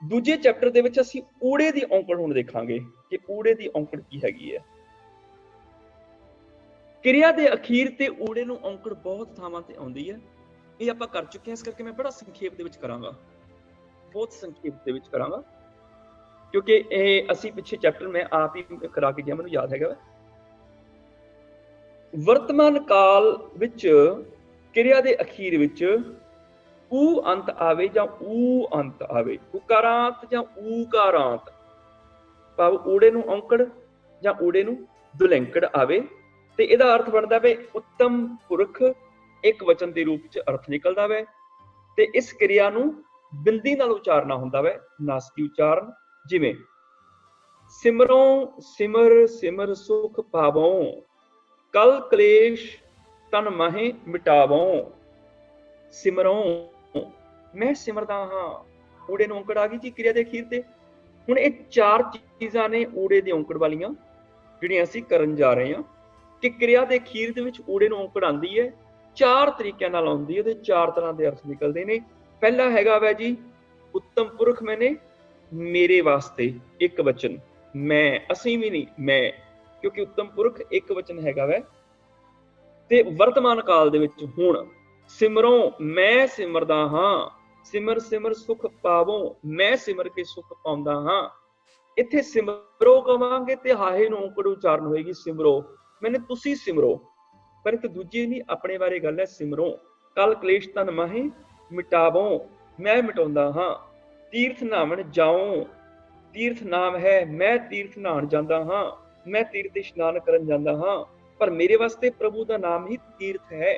ਦੂਜੇ ਚੈਪਟਰ ਦੇ ਵਿੱਚ ਅਸੀਂ ਊੜੇ ਦੀ ਔਂਕੜ ਹੁਣ ਦੇਖਾਂਗੇ ਕਿ ਊੜੇ ਦੀ ਔਂਕੜ ਕੀ ਹੈਗੀ ਹੈ। ਕਿਰਿਆ ਦੇ ਅਖੀਰ ਤੇ ਊੜੇ ਨੂੰ ਔਂਕੜ ਬਹੁਤ ਥਾਵਾਂ ਤੇ ਆਉਂਦੀ ਹੈ। ਇਹ ਆਪਾਂ ਕਰ ਚੁੱਕੇ ਹਾਂ, ਇਸ ਕਰਕੇ ਮੈਂ ਬੜਾ ਸੰਖੇਪ ਦੇ ਵਿੱਚ ਕਰਾਂਗਾ, ਬਹੁਤ ਸੰਖੇਪ ਦੇ ਵਿੱਚ ਕਰਾਂਗਾ, ਕਿਉਂਕਿ ਇਹ ਅਸੀਂ ਪਿੱਛੇ ਚੈਪਟਰ ਮੈਂ ਆਪ ਹੀ ਕਰਾ ਕੇ ਗਿਆ, ਮੈਨੂੰ ਯਾਦ ਹੈਗਾ। ਵਰਤਮਾਨ ਕਾਲ ਵਿੱਚ ਕਿਰਿਆ ਦੇ ਅਖੀਰ ਵਿੱਚ ਊ ਅੰਤ ਆਵੇ ਜਾਂ ਊ ਅੰਤ ਆਵੇ, ਉਕਾਰਾਂਤ ਜਾਂ ਊਕਾਰਾਂਤ, ਭਾਵ ਊੜੇ ਨੂੰ ਔਂਕੜ ਜਾਂ ਊੜੇ ਨੂੰ ਦੁਲੈਂਕੜ ਆਵੇ ਤੇ ਇਹਦਾ ਅਰਥ ਬਣਦਾ ਵੇ ਉੱਤਮ ਪੁਰਖ ਇੱਕ ਵਚਨ ਦੇ ਰੂਪ ਚ ਅਰਥ ਨਿਕਲਦਾ ਵੇ ਤੇ ਇਸ ਕਿਰਿਆ ਨੂੰ ਬਿੰਦੀ ਨਾਲ ਉਚਾਰਨਾ ਹੁੰਦਾ ਵੇ, ਨਾਸਕੀ ਉਚਾਰਨ। ਜਿਵੇਂ ਸਿਮਰੋਂ ਸਿਮਰ ਸਿਮਰ ਸੁਖ ਪਾਵੋਂ, ਕਲ ਕਲੇਸ਼ ਤਨ ਮਾਹੇ ਮਿਟਾਵੋਂ। ਸਿਮਰੋਂ ਮੈਂ ਸਿਮਰਦਾ ਹਾਂ, ਊੜੇ ਨੂੰ ਔਂਕੜ ਆ ਗਈ ਜੀ ਕਿਰਿਆ ਦੇ ਅਖੀਰ ਤੇ। ਹੁਣ ਇਹ ਚਾਰ ਚੀਜ਼ਾਂ ਨੇ ਊੜੇ ਦੀ ਔਂਕੜ ਵਾਲੀਆਂ ਜਿਹੜੀਆਂ ਅਸੀਂ ਕਰਨ ਜਾ ਰਹੇ ਹਾਂ, ਕਿ ਕਿਰਿਆ ਦੇ ਅਖੀਰ ਦੇ ਵਿੱਚ ਊੜੇ ਨੂੰ ਔਂਕੜ ਆਉਂਦੀ ਹੈ, ਚਾਰ ਤਰੀਕਿਆਂ ਨਾਲ ਆਉਂਦੀ ਹੈ, ਉਹਦੇ ਚਾਰ ਤਰ੍ਹਾਂ ਦੇ ਅਰਥ ਨਿਕਲਦੇ ਨੇ। ਪਹਿਲਾ ਹੈਗਾ ਵੈ ਜੀ ਉੱਤਮ ਪੁਰਖ ਮੈਨੇ, ਮੇਰੇ ਵਾਸਤੇ ਇੱਕ ਵਚਨ, ਮੈਂ, ਅਸੀਂ ਵੀ ਨਹੀਂ, ਮੈਂ, ਕਿਉਂਕਿ ਉੱਤਮ ਪੁਰਖ ਇੱਕ ਵਚਨ ਹੈਗਾ ਵੈ। ਤੇ ਵਰਤਮਾਨ ਕਾਲ ਦੇ ਵਿੱਚ ਹੁਣ ਸਿਮਰੋਂ ਮੈਂ ਸਿਮਰਦਾ ਹਾਂ, ਸਿਮਰ ਸਿਮਰ ਸੁਖ ਪਾਵੋਂ, ਮੈਂ ਸਿਮਰ ਕੇ ਸੁਖ ਪਾਉਂਦਾ ਹਾਂ। ਇੱਥੇ ਸਿਮਰੋ ਕਵਾਂਗੇ ਤੇ ਹਾਹੇ ਨੂੰ ਔਂਕੜ ਉਚਾਰਨ ਹੋਏਗੀ, ਸਿਮਰੋ ਮੈਨੇ, ਤੁਸੀਂ ਸਿਮਰੋ। ਪਰ ਇੱਕ ਦੂਜੀ ਨਹੀਂ, ਆਪਣੇ ਬਾਰੇ ਗੱਲ ਹੈ, ਸਿਮਰੋ। ਕਲ ਕਲੇਸ਼ ਤਨ ਮਾਹੇ ਮਿਟਾਵੋਂ, ਮੈਂ ਮਿਟਾਉਂਦਾ ਹਾਂ। ਤੀਰਥ ਨਹਾਵਣ ਜਾਉ, ਤੀਰਥ ਨਾਮ ਹੈ, ਮੈਂ ਤੀਰਥ ਨਹਾਉਣ ਜਾਂਦਾ ਹਾਂ, ਮੈਂ ਤੀਰਥ ਇਸ਼ਨਾਨ ਕਰਨ ਜਾਂਦਾ ਹਾਂ। ਪਰ ਮੇਰੇ ਵਾਸਤੇ ਪ੍ਰਭੂ ਦਾ ਨਾਮ ਹੀ ਤੀਰਥ ਹੈ,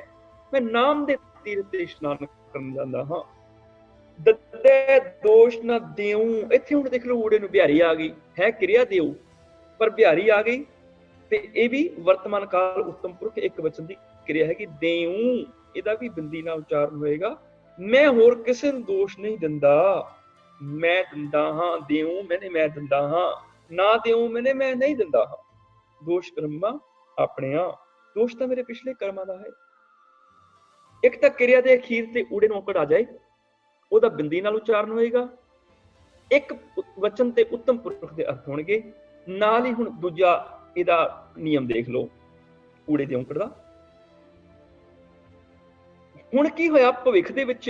ਮੈਂ ਨਾਮ ਦੇ ਤੀਰਥ ਤੇ ਇਸ਼ਨਾਨ ਕਰਨ ਜਾਂਦਾ ਹਾਂ। ਦੱਦੇ ਦੋਸ਼ ਨਾ ਦੇਉ, ਇੱਥੇ ਹੁਣ ਦੇਖ ਲਓ ਊੜੇ ਨੂੰ ਬਿਹਾਰੀ ਆ ਗਈ, ਹੈ ਕਿਰਿਆ ਦੇਉ ਪਰ ਬਿਹਾਰੀ ਆ ਗਈ ਤੇ ਇਹ ਵੀ ਵਰਤਮਾਨ ਕਾਲ ਉੱਤਮ ਪੁਰਖ ਇੱਕ ਵਚਨ ਦੀ ਕਿਰਿਆ ਹੈਗੀ। ਦੇਉ ਇਹਦਾ ਵੀ ਬਿੰਦੀ ਨਾਲ ਉਚਾਰਨ ਹੋਏਗਾ। ਮੈਂ ਹੋਰ ਕਿਸੇ ਨੂੰ ਦੋਸ਼ ਨਹੀਂ ਦਿੰਦਾ, ਮੈਂ ਦਿੰਦਾ ਹਾਂ। ਦੇਉ ਮੈਨੇ ਮੈਂ ਦਿੰਦਾ ਹਾਂ, ਨਾ ਦੇਉ ਮੈਨੇ ਮੈਂ ਨਹੀਂ ਦਿੰਦਾ ਹਾਂ। ਦੋਸ਼ ਕਰਮਾਂ ਆਪਣਿਆਂ, ਦੋਸ਼ ਤਾਂ ਮੇਰੇ ਪਿਛਲੇ ਕਰਮਾਂ ਦਾ ਹੈ। ਇੱਕ ਤਾਂ ਕਿਰਿਆ ਦੇ ਅਖੀਰ ਤੇ ਊੜੇ ਨੂੰ ਔਂਕੜ ਆ ਜਾਏ, ਉਹਦਾ ਬਿੰਦੀ ਨਾਲ ਉਚਾਰਨ ਹੋਏਗਾ। ਇੱਕ ਵਚਨ ਤੇ ਉੱਤਮ ਪੁਰਖ ਦੇ ਅਰਥ ਹੋਣਗੇ। ਨਾਲ ਹੀ ਹੁਣ ਦੂਜਾ ਇਹਦਾ ਨਿਯਮ ਦੇਖ ਲਓ ਊੜੇ ਦੇ ਔਂਕੜ ਦਾ। ਹੁਣ ਕੀ ਹੋਇਆ, ਭਵਿੱਖ ਦੇ ਵਿੱਚ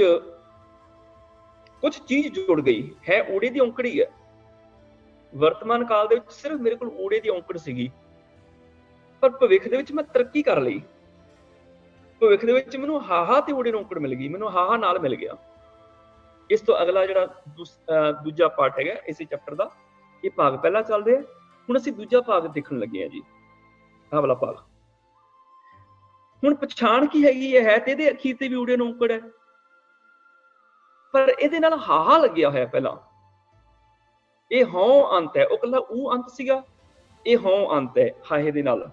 ਕੁਝ ਚੀਜ਼ ਜੁੜ ਗਈ, ਹੈ ਊੜੇ ਦੀ ਔਂਕੜ ਹੀ ਹੈ। ਵਰਤਮਾਨ ਕਾਲ ਦੇ ਵਿੱਚ ਸਿਰਫ ਮੇਰੇ ਕੋਲ ਊੜੇ ਦੀ ਔਂਕੜ ਸੀਗੀ, ਪਰ ਭਵਿੱਖ ਦੇ ਵਿੱਚ ਮੈਂ ਤਰੱਕੀ ਕਰ ਲਈ। ਭਵਿੱਖ ਦੇ ਵਿੱਚ ਮੈਨੂੰ ਹਾਹਾ ਤੇ ਊੜੇ ਨੂੰ ਔਂਕੜ ਮਿਲ ਗਈ, ਮੈਨੂੰ ਹਾਹਾ ਨਾਲ ਮਿਲ ਗਿਆ। ਇਸ ਤੋਂ ਅਗਲਾ ਜਿਹੜਾ ਦੂਜਾ ਪਾਰਟ ਹੈਗਾ ਇਸੇ ਚੈਪਟਰ ਦਾ, ਇਹ ਭਾਗ ਪਹਿਲਾਂ ਚੱਲ ਰਿਹਾ, ਹੁਣ ਅਸੀਂ ਦੂਜਾ ਭਾਗ ਦੇਖਣ ਲੱਗੇ ਹਾਂ ਜੀ, ਆਹ ਵਾਲਾ ਭਾਗ। ਹੁਣ ਪਛਾਣ ਕੀ ਹੈਗੀ ਹੈ ਤੇ ਇਹਦੇ ਅਖੀਰ ਤੇ ਵੀ ਊੜੇ ਨੂੰ ਔਂਕੜ ਹੈ, ਪਰ ਇਹਦੇ ਨਾਲ ਹਾਹਾ ਲੱਗਿਆ ਹੋਇਆ ਪਹਿਲਾਂ। ਇਹ ਹਉ ਅੰਤ ਹੈ, ਉਹ ਕੱਲਾ ਊ ਅੰਤ ਸੀਗਾ, ਇਹ ਹਉ ਅੰਤ ਹੈ ਹਾਹੇ ਦੇ ਨਾਲ।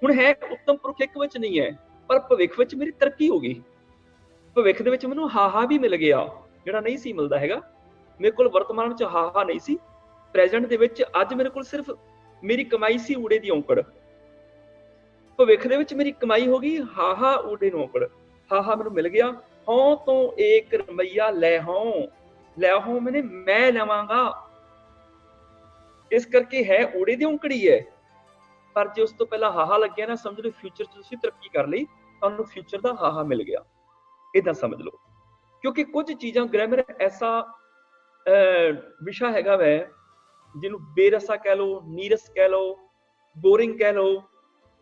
ਹੁਣ ਹੈ ਉੱਤਮ ਪੁਰਖ ਇੱਕ ਵਿੱਚ ਨਹੀਂ ਹੈ, ਪਰ ਭਵਿੱਖ ਵਿੱਚ ਮੇਰੀ ਤਰੱਕੀ ਹੋ ਗਈ। ਭਵਿੱਖ ਦੇ ਵਿੱਚ ਮੈਨੂੰ ਹਾਹਾ ਵੀ ਮਿਲ ਗਿਆ, ਜਿਹੜਾ ਨਹੀਂ ਸੀ ਮਿਲਦਾ ਹੈਗਾ। ਮੇਰੇ ਕੋਲ ਵਰਤਮਾਨ ਵਿੱਚ ਹਾਹਾ ਨਹੀਂ ਸੀ, ਪ੍ਰੈਜ਼ੈਂਟ ਦੇ ਵਿੱਚ ਅੱਜ ਮੇਰੇ ਕੋਲ ਸਿਰਫ ਮੇਰੀ ਕਮਾਈ ਸੀ ਊੜੇ ਦੀ ਔਂਕੜ। ਭਵਿੱਖ ਦੇ ਵਿੱਚ ਮੇਰੀ ਕਮਾਈ ਹੋ ਗਈ ਹਾਹਾ ਊੜੇ ਨੂੰ ਔਂਕੜ, ਹਾਹਾ ਮੈਨੂੰ ਮਿਲ ਗਿਆ। ਹਉ ਤੋਂ ਏਕ ਰੁਪਈਆ ਲੈ ਹਉ, ਲੈ ਹਉ ਮੈਨੇ ਮੈਂ ਲਵਾਂਗਾ। ਇਸ ਕਰਕੇ ਹੈ ਊੜੇ ਦੀ ਔਂਕੜੀ ਹੈ, ਪਰ ਜੇ ਉਸ ਤੋਂ ਪਹਿਲਾਂ ਹਾਹਾ ਲੱਗਿਆ ਨਾ, ਸਮਝ ਲਓ ਫਿਊਚਰ 'ਚ ਤੁਸੀਂ ਤਰੱਕੀ ਕਰ ਲਈ, ਤੁਹਾਨੂੰ ਫਿਊਚਰ ਦਾ ਹਾਹਾ ਮਿਲ ਗਿਆ, ਏਦਾਂ ਸਮਝ ਲਓ। ਕਿਉਂਕਿ ਕੁਝ ਚੀਜ਼ਾਂ, ਗ੍ਰਾਮਰ ਐਸਾ ਵਿਸ਼ਾ ਹੈਗਾ ਵੈ ਜਿਹਨੂੰ ਬੇਰਸਾ ਕਹਿ ਲਓ, ਨੀਰਸ ਕਹਿ ਲਓ, ਬੋਰਿੰਗ ਕਹਿ ਲਓ,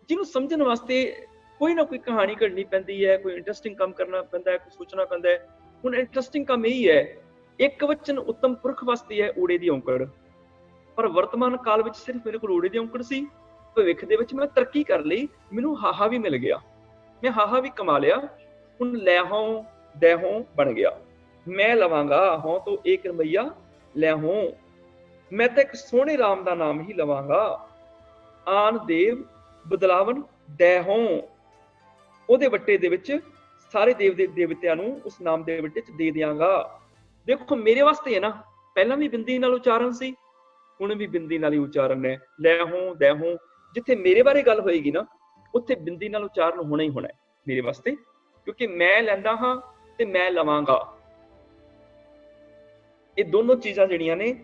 ਜਿਹਨੂੰ ਸਮਝਣ ਵਾਸਤੇ ਕੋਈ ਨਾ ਕੋਈ ਕਹਾਣੀ ਘੜਨੀ ਪੈਂਦੀ ਹੈ, ਕੋਈ ਇੰਟਰਸਟਿੰਗ ਕੰਮ ਕਰਨਾ ਪੈਂਦਾ ਹੈ, ਕੁਝ ਸੋਚਣਾ ਪੈਂਦਾ ਹੈ। ਹੁਣ ਇੰਟਰਸਟਿੰਗ ਕੰਮ ਇਹੀ ਹੈ, ਇੱਕ ਵਚਨ ਉੱਤਮ ਪੁਰਖ ਵਾਸਤੇ ਹੈ ਊੜੇ ਦੀ ਔਂਕੜ, ਪਰ ਵਰਤਮਾਨ ਕਾਲ ਵਿੱਚ ਸਿਰਫ ਮੇਰੇ ਕੋਲ ਊੜੇ ਦੀ ਔਂਕੜ ਸੀ। ਭਵਿੱਖ ਦੇ ਵਿੱਚ ਮੈਂ ਤਰੱਕੀ ਕਰ ਲਈ, ਮੈਨੂੰ ਹਾਹਾ ਵੀ ਮਿਲ ਗਿਆ, ਮੈਂ ਹਾਹਾ ਵੀ ਕਮਾ ਲਿਆ। ਹੁਣ ਲੈ ਹਉ ਦੇ ਹਉ ਬਣ ਗਿਆ, ਮੈਂ ਲਵਾਂਗਾ ਹਉ ਤੋਂ ਏਕ ਰੁਪਈਆ ਲੈ ਹਉ, ਮੈਂ ਤਾਂ ਇੱਕ ਸੋਹਣੇ ਰਾਮ ਦਾ ਨਾਮ ਹੀ ਲਵਾਂਗਾ। ਆਨ ਦੇਵ ਬਦਲਾਵਨ ਦੇ ਹਉ, ਉਹਦੇ ਵੱਟੇ ਦੇ ਵਿੱਚ ਸਾਰੇ ਦੇਵਤਿਆਂ ਨੂੰ ਉਸ ਨਾਮ ਦੇ ਵੱਟੇ 'ਚ ਦੇ ਦਿਆਂਗਾ। ਦੇਖੋ ਮੇਰੇ ਵਾਸਤੇ ਹੈ ਨਾ, ਪਹਿਲਾਂ ਵੀ ਬਿੰਦੀ ਨਾਲ ਉਚਾਰਨ ਸੀ, ਹੁਣ ਵੀ ਬਿੰਦੀ ਨਾਲ ਹੀ ਉਚਾਰਨ ਹੈ। ਲੈ ਹਉ ਦੇ ਹਉ, ਜਿੱਥੇ ਮੇਰੇ ਬਾਰੇ ਗੱਲ ਹੋਏਗੀ ਨਾ, ਉੱਥੇ ਬਿੰਦੀ ਨਾਲ ਉਚਾਰਨ ਹੋਣਾ ਹੀ ਹੋਣਾ ਮੇਰੇ ਵਾਸਤੇ, ਕਿਉਂਕਿ ਮੈਂ ਲੈਂਦਾ ਹਾਂ ਤੇ ਮੈਂ ਲਵਾਂਗਾ। ਇਹ ਦੋਨੋਂ ਚੀਜ਼ਾਂ ਜਿਹੜੀਆਂ ਨੇ,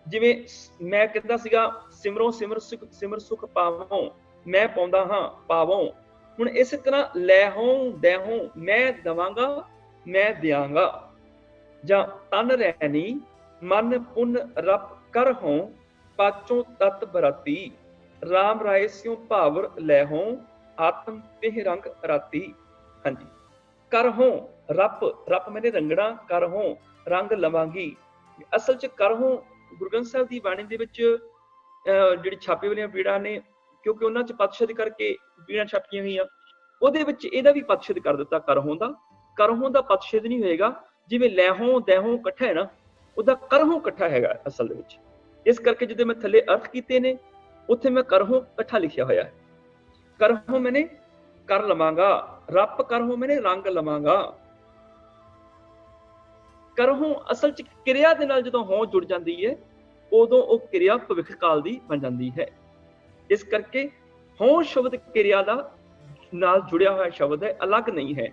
ਜਿਵੇਂ ਮੈਂ ਕਹਿੰਦਾ ਸੀਗਾ ਸਿਮਰੋ ਸਿਮਰ ਸੁਖ ਪਾਵੋਂ, ਮੈਂ ਪਾਉਂਦਾ ਹਾਂ ਪਾਵੋਂ। ਹੁਣ ਇਸੇ ਤਰ੍ਹਾਂ ਲੈ ਹੋਂ ਦੇ ਹੋਂ, ਮੈਂ ਦਵਾਂਗਾ ਮੈਂ ਦਿਆਂਗਾ, ਜਾਂ ਤਨ ਰਹਿਣੀ ਮਨ ਪੁੰਨ ਰਪ ਕਰ ਹੋਂ, ਪਾਚੋਂ ਤਤ ਬਰਾਤੀ, ਰਾਮ ਰਾਏ ਸਿਉ ਭਾਵਰ ਲੈ ਹੋਂ, ਆਤਮ ਤਿਹ ਰੰਗ ਰਾਤੀ। ਹਾਂਜੀ, ਕਰ ਹੋਂ ਰਪ ਮੈਨੇ ਰੰਗਣਾ, ਕਰ ਹੋਂ ਰੰਗ ਲਵਾਂਗੀ। ਅਸਲ ਚ ਕਰ ਹੋਂ ਗੁਰੂ ਗ੍ਰੰਥ ਸਾਹਿਬ ਦੀ ਬਾਣੀ ਦੇ ਵਿੱਚ ਜਿਹੜੀ ਛਾਪੇ ਵਾਲੀਆਂ ਪੀੜਾਂ ਨੇ, ਕਿਉਂਕਿ ਉਹਨਾਂ ਚ ਪਦਸ਼ਦ ਕਰਕੇ ਪੀੜਾਂ ਛਾਪੀਆਂ ਹੋਈਆਂ, ਉਹਦੇ ਵਿੱਚ ਇਹਦਾ ਵੀ ਪਦਸ਼ਦ ਕਰ ਦਿੱਤਾ ਕਰਹੋਂ ਦਾ। ਕਰਹੋਂ ਦਾ ਪਦਸ਼ਦ ਨਹੀਂ ਹੋਏਗਾ, ਜਿਵੇਂ ਲੈਹੋਂ ਦੈਹੋਂ ਇਕੱਠਾ ਹੈ ਨਾ, ਉਹਦਾ ਕਰਹੋਂ ਇਕੱਠਾ ਹੈਗਾ ਅਸਲ ਦੇ ਵਿੱਚ। ਇਸ ਕਰਕੇ ਜਦੋਂ ਮੈਂ ਥੱਲੇ ਅਰਥ ਕੀਤੇ ਨੇ, ਉੱਥੇ ਮੈਂ ਕਰਹੋਂ ਇਕੱਠਾ ਲਿਖਿਆ ਹੋਇਆ ਹੈ। ਕਰਹੋਂ ਮੈਨੇ ਕਰ ਲਵਾਂਗਾ, ਰੱਪ ਕਰਹੋਂ ਮੈਨੇ ਰੰਗ ਲਵਾਂਗਾ। ਕਰਹੋਂ ਅਸਲ ਚ ਕਿਰਿਆ ਦੇ ਨਾਲ ਜਦੋਂ ਹੋਂ ਜੁੜ ਜਾਂਦੀ ਹੈ, ਉਦੋਂ ਉਹ ਕਿਰਿਆ ਭਵਿੱਖ ਕਾਲ ਦੀ ਬਣ ਜਾਂਦੀ ਹੈ। ਇਸ ਕਰਕੇ ਹੋਂ ਸ਼ਬਦ ਕਿਰਿਆ ਦਾ ਨਾਲ ਜੁੜਿਆ ਹੋਇਆ ਸ਼ਬਦ ਹੈ, ਅਲੱਗ ਨਹੀਂ ਹੈ।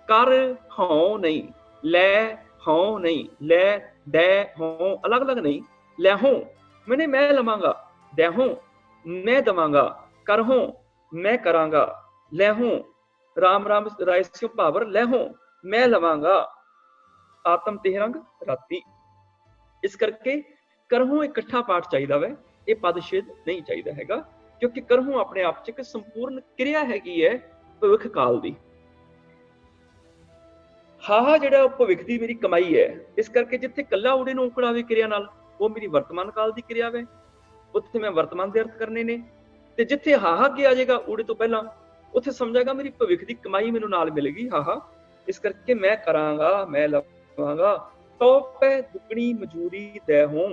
ਕਰ ਹੋਂ ਨਹੀਂ, ਲੈ ਹੋਂ ਨਹੀਂ, ਲੈ ਦੈ ਹੋਂ ਅਲੱਗ ਅਲੱਗ ਨਹੀਂ। ਲੈ ਹੋਂ ਮੈਨੇ ਮੈਂ ਲਵਾਂਗਾ, ਦੈ ਹੋਂ ਮੈਂ ਦਵਾਂਗਾ, ਕਰ ਹੋਂ ਮੈਂ ਕਰਾਂਗਾ, ਲੈ ਹੋਂ ਰਾਮ ਰਾਮ ਰਾਏ ਸਿਉ ਭਾਵਰ, ਲੈ ਹੋਂ ਮੈਂ ਲਵਾਂਗਾ, ਆਤਮ ਤਿਹ ਰੰਗ ਰਾਤੀ। ਇਸ ਕਰਕੇ ਕਰਹੋਂ ਇਕੱਠਾ ਪਾਠ ਚਾਹੀਦਾ ਵੈ, ਇਹ ਪਦਛੇਦ ਨਹੀਂ ਚਾਹੀਦਾ ਹੈਗਾ, ਕਿਉਂਕਿ ਕਰਹੋਂ ਆਪਣੇ ਆਪ ਚ ਇੱਕ ਸੰਪੂਰਨ ਕਿਰਿਆ ਹੈਗੀ ਹੈ ਭਵਿੱਖ ਕਾਲ ਦੀ। ਹਾਹਾ ਜਿਹੜਾ ਭਵਿੱਖ ਦੀ ਮੇਰੀ ਕਮਾਈ ਹੈ, ਇਸ ਕਰਕੇ ਜਿੱਥੇ ਕੱਲਾ ਊੜੇ ਨੂੰ ਔਂਕੜ ਆਵੇ ਕਿਰਿਆ ਨਾਲ, ਉਹ ਮੇਰੀ ਵਰਤਮਾਨ ਕਾਲ ਦੀ ਕਿਰਿਆ ਵੈ, ਉੱਥੇ ਮੈਂ ਵਰਤਮਾਨ ਦੇ ਅਰਥ ਕਰਨੇ ਨੇ। ਤੇ ਜਿੱਥੇ ਹਾਹਾ ਕੀ ਆ ਜਾਏਗਾ ਊੜੇ ਤੋਂ ਪਹਿਲਾਂ, ਉੱਥੇ ਸਮਝਾਗਾ ਮੇਰੀ ਭਵਿੱਖ ਦੀ ਕਮਾਈ ਮੈਨੂੰ ਨਾਲ ਮਿਲੇਗੀ ਹਾਹਾ। ਇਸ ਕਰਕੇ ਮੈਂ ਕਰਾਂਗਾ ਮੈਂ ਲਵਾਂਗਾ, ਤੋ ਪੈ ਦੁਗਣੀ ਮਜੂਰੀ ਦੇ ਹੋਂ,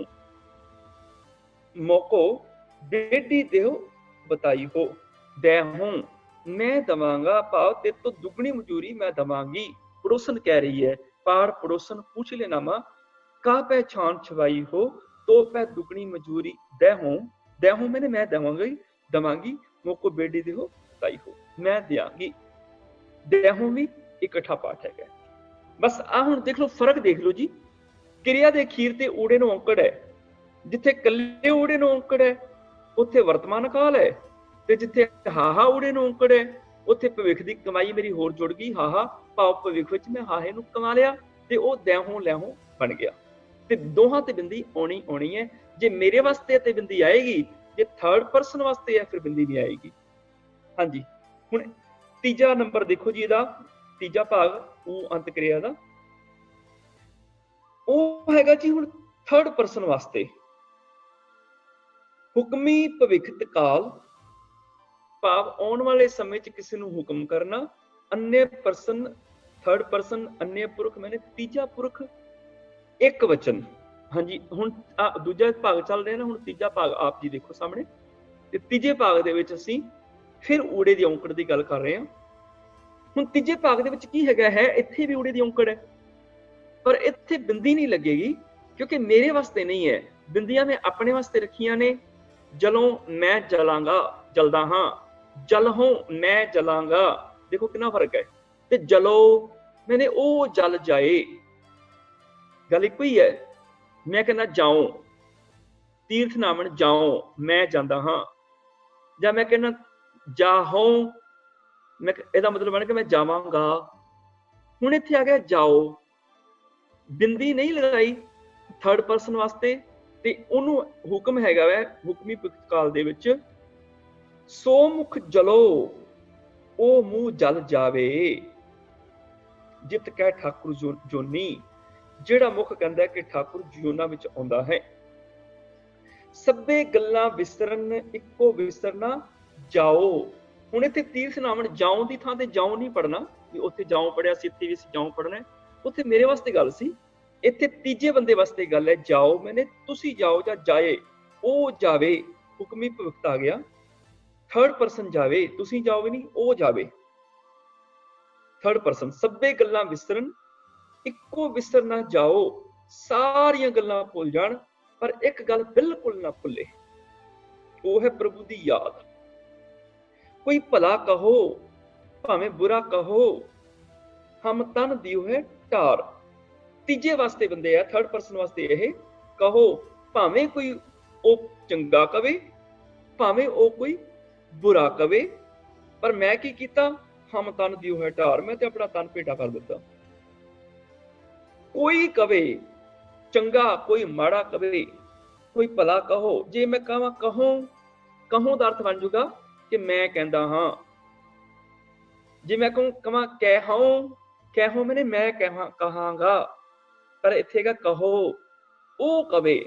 ਮੌਕੋ ਡੇਢੀ ਦੇਹੁ ਬਤਾਈ ਹੋ। ਦੇ ਹੋਂ ਮੈਂ ਦਵਾਂਗਾ, ਭਾਵ ਤੇ ਤੋਂ ਦੁਗਣੀ ਮਜੂਰੀ ਮੈਂ ਦਵਾਂਗੀ। ਪੜੋਸਨ ਕਹਿ ਰਹੀ ਹੈ, ਪਾੜ ਪੜੋਸਨ ਪੁੱਛ ਲੈ ਨਾਮਾ, ਕਾ ਪਹਿਚਾਨ ਛਵਾਈ ਹੋ, ਤੋ ਪੈ ਦੁਗਣੀ ਮਜੂਰੀ ਦੇ ਹੋਂ ਮੈਨੇ ਮੈਂ ਦਵਾਂਗੀ, ਮੌਕੋ ਬੇਢੀ ਦੇਹੁ ਬਤਾਈ ਹੋ, ਮੈਂ ਦਿਆਂਗੀ। ਦੇ ਹੋਂ ਵੀ ਇਕੱਠਾ ਪਾਠ ਹੈਗਾ। ਬਸ ਆ ਹੁਣ ਦੇਖ ਲਓ, ਫਰਕ ਦੇਖ ਲਓ ਜੀ। ਕਿਰਿਆ ਦੇ ਅਖੀਰ ਤੇ ਊੜੇ ਨੂੰ ਔਂਕੜ ਹੈ, ਜਿੱਥੇ ਕੱਲੇ ਊੜੇ ਨੂੰ ਔਂਕੜ ਹੈ ਉੱਥੇ ਵਰਤਮਾਨ ਕਾਲ ਹੈ, ਤੇ ਜਿੱਥੇ ਹਾਹਾ ਊੜੇ ਨੂੰ ਔਂਕੜ ਹੈ ਉੱਥੇ ਭਵਿੱਖ ਦੀ ਕਮਾਈ ਮੇਰੀ ਹੋਰ ਜੁੜ ਗਈ। ਹਾਹਾ ਭਾਵ ਭਵਿੱਖ ਵਿੱਚ ਮੈਂ ਹਾਹੇ ਨੂੰ ਕਮਾ ਲਿਆ, ਤੇ ਉਹ ਦੈਹੋਂ ਲੈਹੋਂ ਬਣ ਗਿਆ। ਤੇ ਦੋਹਾਂ ਤੇ ਬਿੰਦੀ ਆਉਣੀ ਹੈ। ਜੇ ਮੇਰੇ ਵਾਸਤੇ ਤੇ ਬਿੰਦੀ ਆਏਗੀ, ਜੇ ਥਰਡ ਪਰਸਨ ਵਾਸਤੇ ਹੈ ਫਿਰ ਬਿੰਦੀ ਨਹੀਂ ਆਏਗੀ। ਹਾਂਜੀ, ਹੁਣ ਤੀਜਾ ਨੰਬਰ ਦੇਖੋ ਜੀ, ਇਹਦਾ ਤੀਜਾ ਭਾਗ ਉਹ ਅੰਤ ਕਿਰਿਆ ਦਾ, ਉਹ ਹੈਗਾ ਜੀ ਹੁਣ ਥਰਡ ਪਰਸਨ ਵਾਸਤੇ। ਹੁਕਮੀ ਭਵਿੱਖਤ ਕਾਲ, ਭਾਵ ਆਉਣ ਵਾਲੇ ਸਮੇਂ 'ਚ ਕਿਸੇ ਨੂੰ ਹੁਕਮ ਕਰਨਾ। ਅੰਨ੍ਯ ਪਰਸਨ, ਥਰਡ ਪਰਸਨ, ਅੰਨ੍ਯ ਪੁਰਖ ਮੈਨੇ ਤੀਜਾ ਪੁਰਖ, ਇੱਕ ਵਚਨ। ਹਾਂਜੀ, ਹੁਣ ਦੂਜਾ ਭਾਗ ਚੱਲ ਰਿਹਾ ਨਾ, ਹੁਣ ਤੀਜਾ ਭਾਗ ਆਪ ਜੀ ਦੇਖੋ ਸਾਹਮਣੇ। ਤੇ ਤੀਜੇ ਭਾਗ ਦੇ ਵਿੱਚ ਅਸੀਂ ਫਿਰ ਊੜੇ ਦੀ ਔਂਕੜ ਦੀ ਗੱਲ ਕਰ ਰਹੇ ਹਾਂ। ਹੁਣ ਤੀਜੇ ਭਾਗ ਦੇ ਵਿੱਚ ਕੀ ਹੈਗਾ ਹੈ, ਇੱਥੇ ਵੀ ਊੜੇ ਦੀ ਔਂਕੜ ਹੈ, ਪਰ ਇੱਥੇ ਬਿੰਦੀ ਨਹੀਂ ਲੱਗੇਗੀ, ਕਿਉਂਕਿ ਮੇਰੇ ਵਾਸਤੇ ਨਹੀਂ ਹੈ। ਬਿੰਦੀਆਂ ਮੈਂ ਆਪਣੇ ਵਾਸਤੇ ਰੱਖੀਆਂ ਨੇ। ਜਲੋਂ ਮੈਂ ਜਲਾਂਗਾ, ਜਲਦਾ ਹਾਂ, ਜਲਹੋਂ ਮੈਂ ਜਲਾਂਗਾ, ਦੇਖੋ ਕਿੰਨਾ ਫਰਕ ਹੈ। ਤੇ ਜਲੋ ਮੈਨੇ ਉਹ ਜਲ ਜਾਏ, ਗੱਲ ਇੱਕੋ ਹੀ ਹੈ। ਮੈਂ ਕਹਿੰਦਾ ਜਾਉ, ਤੀਰਥ ਨਾਮਣ ਜਾਉ, ਮੈਂ ਜਾਂਦਾ ਹਾਂ। ਜਾਂ ਮੈਂ ਕਹਿੰਦਾ ਜਾਹੋ, ਮੈਂ ਇਹਦਾ ਮਤਲਬ ਬਣ ਕੇ ਮੈਂ ਜਾਵਾਂਗਾ। ਹੁਣ ਇੱਥੇ ਆ ਗਿਆ ਜਾਓ, ਬਿੰਦੀ ਨਹੀਂ ਲਗਾਈ ਥਰਡ ਪਰਸਨ ਵਾਸਤੇ, ਤੇ ਉਹਨੂੰ ਹੁਕਮ ਹੈਗਾ ਵੈ ਹੁਕਮੀ ਕਾਲ ਦੇ ਵਿੱਚ, ਸੋ ਮੁਖ ਜਲੋ ਉਹ ਮੂੰਹ ਜਲ ਜਾਵੇ, ਜਿਤ ਕਹਿ ਠਾਕੁਰ ਜੋਨੀ, ਜਿਹੜਾ ਮੁਖ ਕਹਿੰਦਾ ਕਿ ਠਾਕੁਰ ਜੋਨਾਂ ਵਿੱਚ ਆਉਂਦਾ ਹੈ। ਸਭੇ ਗੱਲਾਂ ਵਿਸਰਨ ਇੱਕੋ ਵਿਸਰਨਾ ਜਾਓ। ਹੁਣ ਇੱਥੇ ਤੀਰਥ ਨਾਮਣ ਜਾਉ ਦੀ ਥਾਂ ਤੇ ਜਾਉ ਨਹੀਂ ਪੜਨਾ, ਵੀ ਉੱਥੇ ਜਾਉ ਪੜਿਆ ਸੀ ਇੱਥੇ ਵੀ ਅਸੀਂ ਜਾਉ ਪੜਨਾ, ਉੱਥੇ ਮੇਰੇ ਵਾਸਤੇ ਗੱਲ ਸੀ। ਇੱਥੇ ਤੀਜੇ ਬੰਦੇ ਵਾਸਤੇ ਗੱਲ ਹੈ, ਜਾਓ ਮੈਨੇ ਤੁਸੀਂ ਜਾਓ, ਜਾਂ ਜਾਏ ਉਹ ਜਾਵੇ, ਹੁਕਮੀ ਭਵਿੱਖਤ ਆ ਗਿਆ। ਥਰਡ ਪਰਸਨ ਜਾਵੇ, ਤੁਸੀਂ ਜਾਓਗੇ ਨਹੀਂ, ਉਹ ਜਾਵੇ। ਥਰਡ ਪਰਸਨ, ਸਭੇ ਗੱਲਾਂ ਵਿਸਰਨ ਇੱਕੋ ਵਿਸਰ ਨਾ ਜਾਓ, ਸਾਰੀਆਂ ਗੱਲਾਂ ਭੁੱਲ ਜਾਣ ਪਰ ਇੱਕ ਗੱਲ ਬਿਲਕੁਲ ਨਾ ਭੁੱਲੇ, ਉਹ ਹੈ ਪ੍ਰਭੂ ਦੀ ਯਾਦ। ਕੋਈ ਭਲਾ ਕਹੋ ਭਾਵੇਂ ਬੁਰਾ ਕਹੋ, ਹਮ ਤਨ ਦਿਓ ਹੈ ਢਾਰ, ਤੀਜੇ ਵਾਸਤੇ ਬੰਦੇ ਆ, ਥਰਡ ਪਰਸਨ ਵਾਸਤੇ ਇਹ ਕਹੋ, ਭਾਵੇਂ ਕੋਈ ਉਹ ਚੰਗਾ ਕਵੇ, ਭਾਵੇਂ ਉਹ ਕੋਈ ਬੁਰਾ ਕਵੇ, ਪਰ ਮੈਂ ਕੀ ਕੀਤਾ, ਹਮ ਤਨ ਦਿਓ ਹੈ ਢਾਰ, ਮੈਂ ਤੇ ਆਪਣਾ ਤਨ ਭੇਟਾ ਕਰ ਦਿੱਤਾ। ਕੋਈ ਕਵੇ ਚੰਗਾ, ਕੋਈ ਮਾੜਾ ਕਵੇ, ਕੋਈ ਭਲਾ ਕਹੋ। ਜੇ ਮੈਂ ਕਹਾਂ ਕਹੋ, ਕਹੋ ਦਾ ਅਰਥ ਬਣ ਜਾਊਗਾ ਕਿ ਮੈਂ ਕਹਿੰਦਾ ਹਾਂ। ਜੇ ਮੈਂ ਕਹਾਂ ਕਹਿਓ, ਕਹਿਓ ਮੈਨੇ ਮੈਂ ਕਹਾਂਗਾ, ਪਰ ਇੱਥੇ ਹੈਗਾ ਕਹੋ। ਉਹ ਕਵੇ,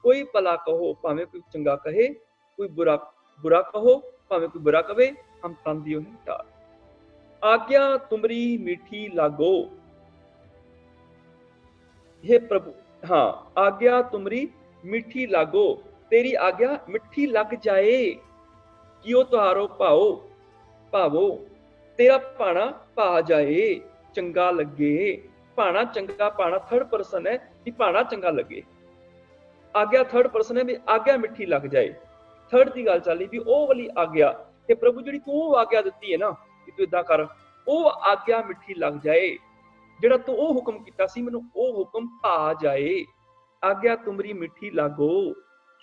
ਕੋਈ ਭਲਾ ਕਹੋ, ਭਾਵੇਂ ਕੋਈ ਚੰਗਾ ਕਹੇ, ਕੋਈ ਬੁਰਾ ਕਹੋ, ਭਾਵੇਂ ਕੋਈ ਬੁਰਾ ਕਵੇ, ਹਮ ਤਨ ਦਿਓ ਹੈ ਢਾਰ। ਆਗਿਆ ਤੁਮਰੀ मीठी लागो, हे प्रभु, हाँ, आज्ञा तुमरी मीठी लागो, तेरी आज्ञा मिठी लग जाए, कियो तुहारो भाओ भावो, तेरा भाना भा जाए, चंगा लगे। भाना चंगा, भाना थर्ड परसन है कि भाना चंगा लगे। आज्ञा थर्ड परसन है भी आज्ञा मिठी लग जाए। थर्ड की गल चली भी ਉਹ वाली आज्ञा कि प्रभु जी तू आज्ञा दी है ना कि तू इदा कर, ਉਹ आज्ञा मिठी लग जाए। ਜਿਹੜਾ ਤੂੰ ਉਹ ਹੁਕਮ ਕੀਤਾ ਸੀ, ਮੈਨੂੰ ਉਹ ਹੁਕਮ ਭਾ ਜਾਏ। ਆਗਿਆ ਤੁਮਰੀ ਮਿੱਠੀ ਲਾਗੋ,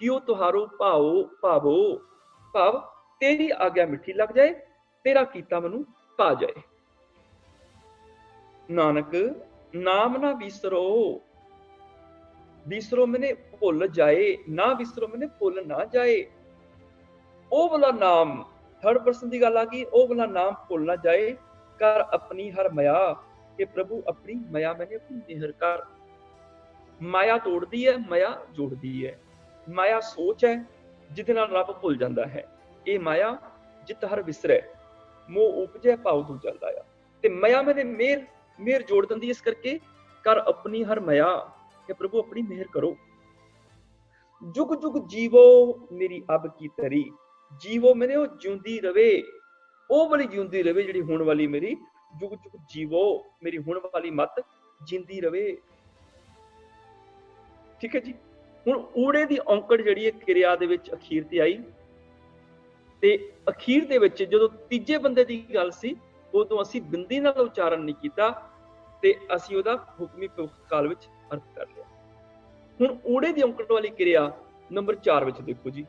ਕਿਉ ਤੁਹਾਰੋ ਭਾਵੋ, ਭਾਵ ਤੇਰੀ ਆਗਿਆ ਮਿੱਠੀ ਲੱਗ ਜਾਏ, ਤੇਰਾ ਕੀਤਾ ਮੈਨੂੰ ਭਾ ਜਾਏ। ਨਾਨਕ ਨਾਮ ਨਾ ਵਿਸਰੋ, ਵਿਸਰੋ ਮੈਨੇ ਭੁੱਲ ਜਾਏ, ਨਾ ਵਿਸਰੋ ਮੈਨੇ ਭੁੱਲ ਨਾ ਜਾਏ। ਉਹ ਵਾਲਾ ਨਾਮ, ਥਰਡ ਪਰਸਨ ਦੀ ਗੱਲ ਆ ਗਈ, ਉਹ ਵਾਲਾ ਨਾਮ ਭੁੱਲ ਨਾ ਜਾਏ। ਕਰ ਆਪਣੀ ਹਰ ਮਾਇਆ, कि प्रभु अपनी माया मैंने अपनी मेहर कर। माया तोड़ती है, माया जोड़ती है। माया सोच है जिहदे नाल रब भुल जाता है। ये माया जित हर विसरै, मोह उपजै भाव तू चलता है। ते माया मैंने मेहर जोड़ दिंदी, इस करके कर अपनी हर माया, कि प्रभु अपनी मेहर करो। जुग जुग जीवो मेरी अब की तरी, जीवो मैंने वो जिउंदी रवे, वो वाली जिउंदी रवे जिहड़ी हुण वाली मेरी, जुग जुग जीवो मेरी हुण वाली मत जिंदी रवे। ठीक है जी। हुण ऊड़े दी औंकड़ जिहड़ी क्रिया दे विच अखीर ते आई, ते अखीर दे विच जदों तीजे बंदे दी गल सी, उदों असीं बिंदी नाल उच्चारण नहीं कीता, ते असीं उहदा हुक्मी भविष्यकाल विच अर्थ कर लिया। हुण ऊड़े दी औंकड़ वाली क्रिया नंबर 4 विच देखो जी,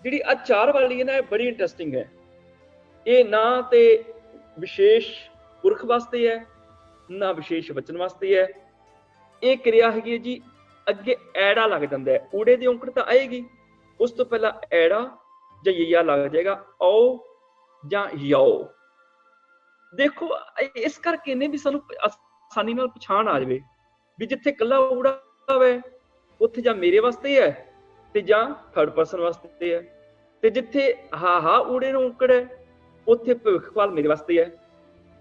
जिहड़ी आ 4 वाली है ना, बड़ी इंटरस्टिंग है। ਇਹ ਨਾ ਤੇ ਵਿਸ਼ੇਸ਼ ਪੁਰਖ ਵਾਸਤੇ ਹੈ, ਨਾ ਵਿਸ਼ੇਸ਼ ਵਚਨ ਵਾਸਤੇ ਹੈ। ਇਹ ਕਿਰਿਆ ਹੈਗੀ ਜੀ, ਅੱਗੇ ਐੜਾ ਲੱਗ ਜਾਂਦਾ ਹੈ। ਊੜੇ ਦੀ ਔਂਕੜ ਤਾਂ ਆਏਗੀ, ਉਸ ਤੋਂ ਪਹਿਲਾਂ ਐੜਾ ਜਾਂ ਯਈਆ ਲੱਗ ਜਾਏਗਾ, ਔ ਜਾਂ ਯੋ। ਦੇਖੋ ਇਸ ਕਰਕੇ ਨੇ ਵੀ ਸਾਨੂੰ ਆਸਾਨੀ ਨਾਲ ਪਛਾਣ ਆ ਜਾਵੇ ਵੀ ਜਿੱਥੇ ਕੱਲਾ ਊੜਾ ਹੋਵੇ ਉੱਥੇ ਜਾਂ ਮੇਰੇ ਵਾਸਤੇ ਹੈ ਤੇ ਜਾਂ ਥਰਡ ਪਰਸਨ ਵਾਸਤੇ ਹੈ, ਤੇ ਜਿੱਥੇ ਹਾ ਊੜੇ ਨੂੰ ਔਂਕੜ ਹੈ ਉੱਥੇ ਭਵਿੱਖਕਾਲ ਮੇਰੇ ਵਾਸਤੇ ਹੈ,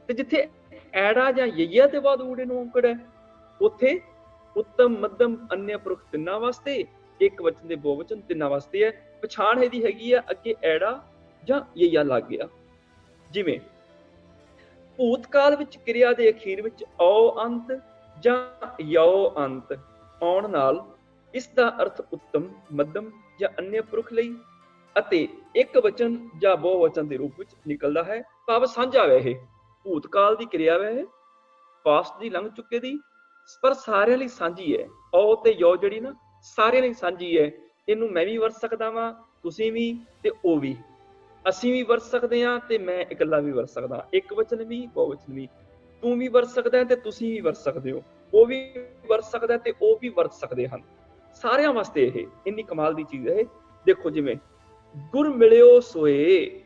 ਤੇ ਜਿੱਥੇ ਐੜਾ ਜਾਂ ਯਈਆ ਦੇ ਬਾਅਦ ਊੜੇ ਨੂੰ ਔਂਕੜ ਹੈ ਉੱਥੇ ਉੱਤਮ ਮੱਧਮ ਅਨਿਆ ਪੁਰਖ ਤਿੰਨਾਂ ਵਾਸਤੇ, ਇੱਕ ਵਚਨ ਦੇ ਬਹੁਵਚਨ ਤਿੰਨਾਂ ਵਾਸਤੇ ਹੈ। ਪਛਾਣ ਇਹਦੀ ਹੈਗੀ ਆ, ਅੱਗੇ ਐੜਾ ਜਾਂ ਯਈਆ ਲੱਗ ਗਿਆ। ਜਿਵੇਂ ਭੂਤਕਾਲ ਵਿੱਚ ਕਿਰਿਆ ਦੇ ਅਖੀਰ ਵਿੱਚ ਔ ਅੰਤ ਜਾਂ ਯੋ ਅੰਤ ਆਉਣ ਨਾਲ ਇਸ ਦਾ ਅਰਥ ਉੱਤਮ ਮੱਧਮ ਜਾਂ ਅਨਿਆ ਪੁਰਖ ਲਈ ਅਤੇ ਇੱਕ ਵਚਨ ਜਾਂ ਬਹੁਵਚਨ ਦੇ ਰੂਪ ਵਿੱਚ ਨਿਕਲਦਾ ਹੈ। ਭਾਵ ਸਾਂਝਾ ਹੈ, ਇਹ ਭੂਤਕਾਲ ਦੀ ਕਿਰਿਆ ਹੈ, ਪਾਸਟ ਦੀ ਲੰਘ ਚੁੱਕੇ ਦੀ, ਪਰ ਸਾਰਿਆਂ ਲਈ ਸਾਂਝੀ ਹੈ। ਔ ਤੇ ਯੋ ਜਿਹੜੀ ਨਾ ਸਾਰਿਆਂ ਲਈ ਸਾਂਝੀ ਹੈ। ਇਹਨੂੰ ਮੈਂ ਵੀ ਵਰਤ ਸਕਦਾ ਵਾਂ, ਤੁਸੀਂ ਵੀ ਤੇ ਉਹ ਵੀ, ਅਸੀਂ ਵੀ ਵਰਤ ਸਕਦੇ ਹਾਂ ਤੇ ਮੈਂ ਇਕੱਲਾ ਵੀ ਵਰਤ ਸਕਦਾ, ਇੱਕ ਵਚਨ ਵੀ ਬਹੁਵਚਨ ਵੀ। ਤੂੰ ਵੀ ਵਰਤ ਸਕਦਾ ਤੇ ਤੁਸੀਂ ਵੀ ਵਰਤ ਸਕਦੇ ਹੋ, ਉਹ ਵੀ ਵਰਤ ਸਕਦਾ ਤੇ ਉਹ ਵੀ ਵਰਤ ਸਕਦੇ ਹਨ। ਸਾਰਿਆਂ ਵਾਸਤੇ ਇਹ ਇੰਨੀ ਕਮਾਲ ਦੀ ਚੀਜ਼ ਹੈ। ਦੇਖੋ ਜਿਵੇਂ ਗੁਰ ਮਿਲਿਓ ਸੋਏ,